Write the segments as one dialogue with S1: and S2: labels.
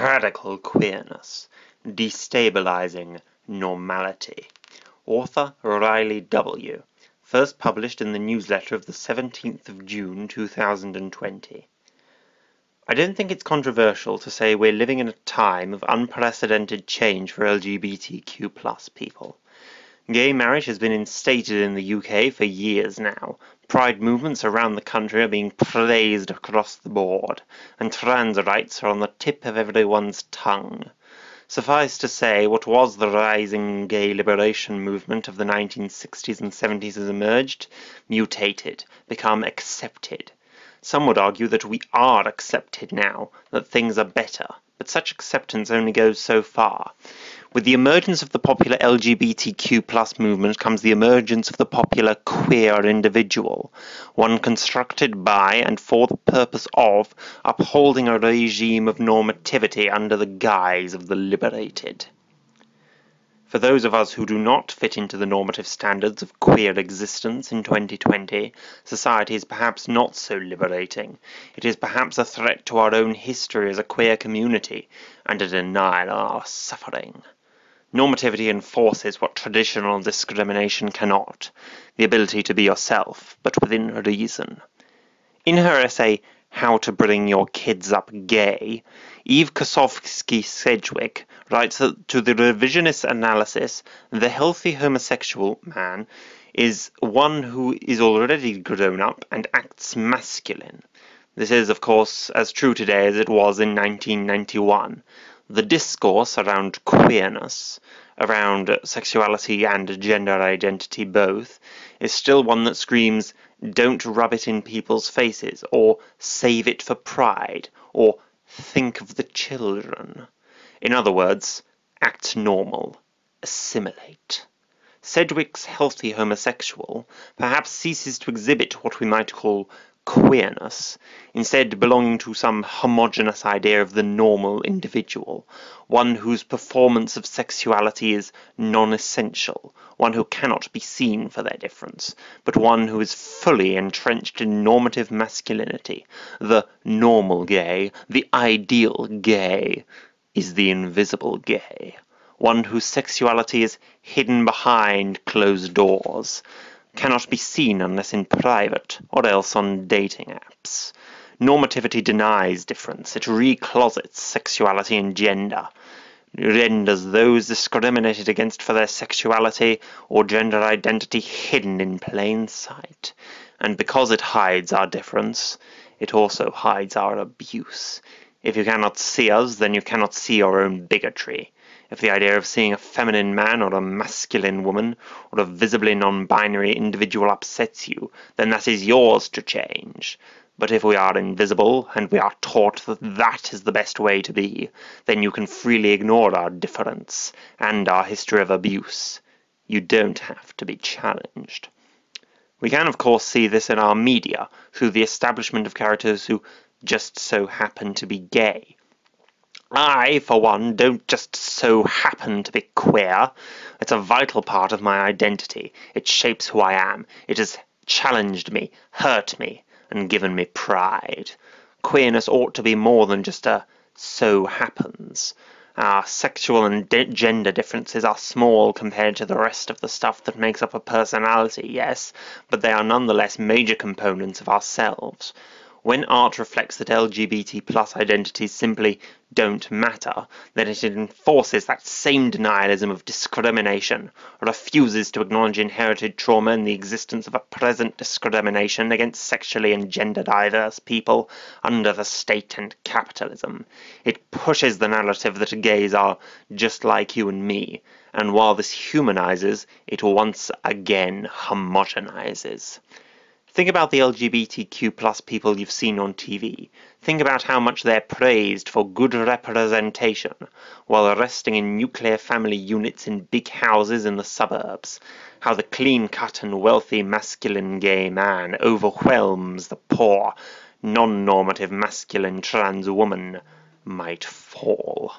S1: Radical Queerness, Destabilising Normality. Author Riley W. First published in the newsletter of the 17th of June 2020. I don't think it's controversial to say we're living in a time of unprecedented change for LGBTQ+ people. Gay marriage has been instated in the UK for years now. Pride movements around the country are being praised across the board, and trans rights are on the tip of everyone's tongue. Suffice to say, what was the rising gay liberation movement of the 1960s and 70s has emerged, mutated, become accepted. Some would argue that we are accepted now, that things are better, but such acceptance only goes so far. With the emergence of the popular LGBTQ+ movement comes the emergence of the popular queer individual, one constructed by and for the purpose of upholding a regime of normativity under the guise of the liberated. For those of us who do not fit into the normative standards of queer existence in 2020, society is perhaps not so liberating. It is perhaps a threat to our own history as a queer community, and a denial of our suffering. Normativity enforces what traditional discrimination cannot, the ability to be yourself, but within reason. In her essay, How to Bring Your Kids Up Gay, Eve Kosofsky-Sedgwick writes that to the revisionist analysis, the healthy homosexual man is one who is already grown up and acts masculine. This is, of course, as true today as it was in 1991. The discourse around queerness, around sexuality and gender identity both, is still one that screams, don't rub it in people's faces, or save it for pride, or think of the children. In other words, act normal, assimilate. Sedgwick's healthy homosexual perhaps ceases to exhibit what we might call queerness, instead belonging to some homogeneous idea of the normal individual, one whose performance of sexuality is non-essential, one who cannot be seen for their difference, but one who is fully entrenched in normative masculinity. The normal gay, the ideal gay, is the invisible gay, one whose sexuality is hidden behind closed doors, cannot be seen unless in private, or else on dating apps. Normativity denies difference. It reclosets sexuality and gender, renders those discriminated against for their sexuality or gender identity hidden in plain sight. And because it hides our difference, it also hides our abuse. If you cannot see us, then you cannot see your own bigotry. If the idea of seeing a feminine man or a masculine woman or a visibly non-binary individual upsets you, then that is yours to change. But if we are invisible, and we are taught that that is the best way to be, then you can freely ignore our difference and our history of abuse. You don't have to be challenged. We can, of course, see this in our media, through the establishment of characters who just so happen to be gay. I, for one, don't just so happen to be queer. It's a vital part of my identity. It shapes who I am. It has challenged me, hurt me, and given me pride. Queerness ought to be more than just a so happens. Our sexual and gender differences are small compared to the rest of the stuff that makes up a personality, yes, but they are nonetheless major components of ourselves. When art reflects that LGBT+ identities simply don't matter, then it enforces that same denialism of discrimination, refuses to acknowledge inherited trauma and the existence of a present discrimination against sexually and gender diverse people under the state and capitalism. It pushes the narrative that gays are just like you and me, and while this humanizes, it once again homogenizes. Think about the LGBTQ+ people you've seen on TV. Think about how much they're praised for good representation, while resting in nuclear family units in big houses in the suburbs. How the clean-cut and wealthy masculine gay man overwhelms the poor, non-normative masculine trans woman might fall.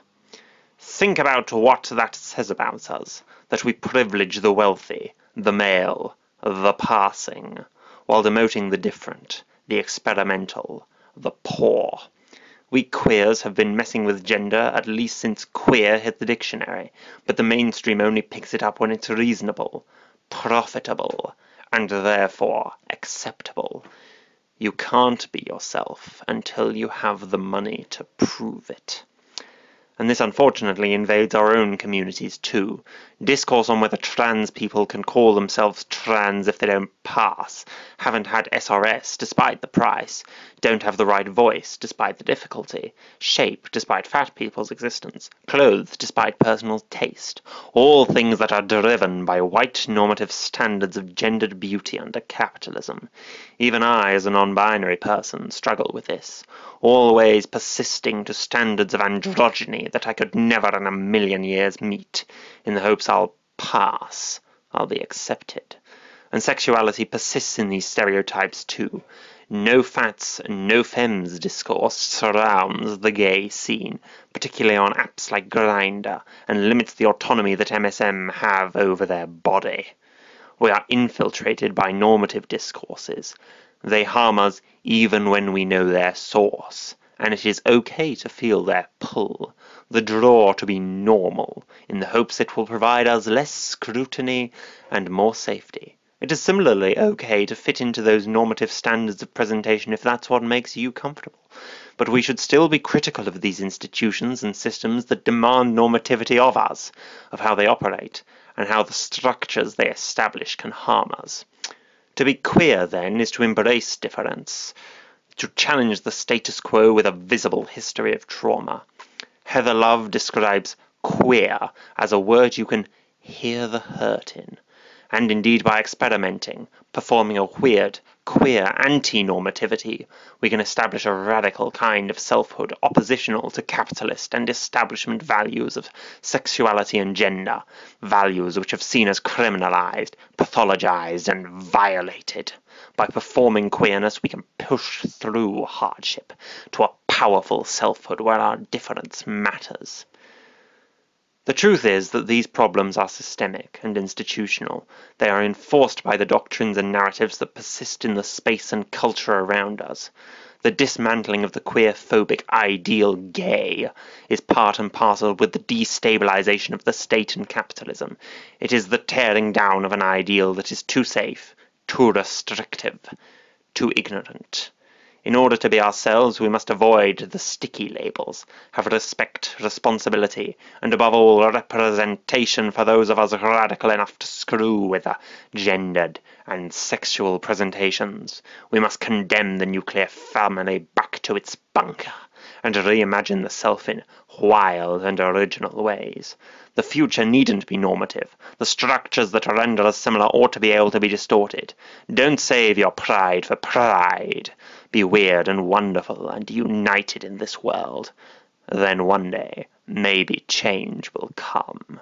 S1: Think about what that says about us, that we privilege the wealthy, the male, the passing, while demoting the different, the experimental, the poor. We queers have been messing with gender at least since queer hit the dictionary, but the mainstream only picks it up when it's reasonable, profitable, and therefore acceptable. You can't be yourself until you have the money to prove it. And this unfortunately invades our own communities too. Discourse on whether trans people can call themselves trans if they don't pass, haven't had SRS despite the price, don't have the right voice despite the difficulty, shape despite fat people's existence, clothes despite personal taste, all things that are driven by white normative standards of gendered beauty under capitalism. Even I, as a non-binary person, struggle with this, always persisting to standards of androgyny that I could never in a million years meet, in the hopes I'll pass, I'll be accepted. And sexuality persists in these stereotypes too. No fats, no femmes discourse surrounds the gay scene, particularly on apps like Grindr, and limits the autonomy that MSM have over their body. We are infiltrated by normative discourses. They harm us even when we know their source, and it is okay to feel their pull, the draw to be normal, in the hopes it will provide us less scrutiny and more safety. It is similarly okay to fit into those normative standards of presentation if that's what makes you comfortable. But we should still be critical of these institutions and systems that demand normativity of us, of how they operate, and how the structures they establish can harm us. To be queer, then, is to embrace difference, to challenge the status quo with a visible history of trauma. Heather Love describes queer as a word you can hear the hurt in, and indeed by experimenting, performing a weird, queer anti-normativity, we can establish a radical kind of selfhood oppositional to capitalist and establishment values of sexuality and gender, values which have seen us criminalized, pathologized, and violated. By performing queerness, we can push through hardship to a powerful selfhood where our difference matters. The truth is that these problems are systemic and institutional. They are enforced by the doctrines and narratives that persist in the space and culture around us. The dismantling of the queer-phobic ideal gay is part and parcel with the destabilization of the state and capitalism. It is the tearing down of an ideal that is too safe, too restrictive, too ignorant. In order to be ourselves, we must avoid the sticky labels, have respect, responsibility, and above all, representation for those of us radical enough to screw with the gendered and sexual presentations. We must condemn the nuclear family back to its bunker, and reimagine the self in wild and original ways. The future needn't be normative. The structures that render us similar ought to be able to be distorted. Don't save your pride for pride. Be weird and wonderful and united in this world. Then one day, maybe change will come.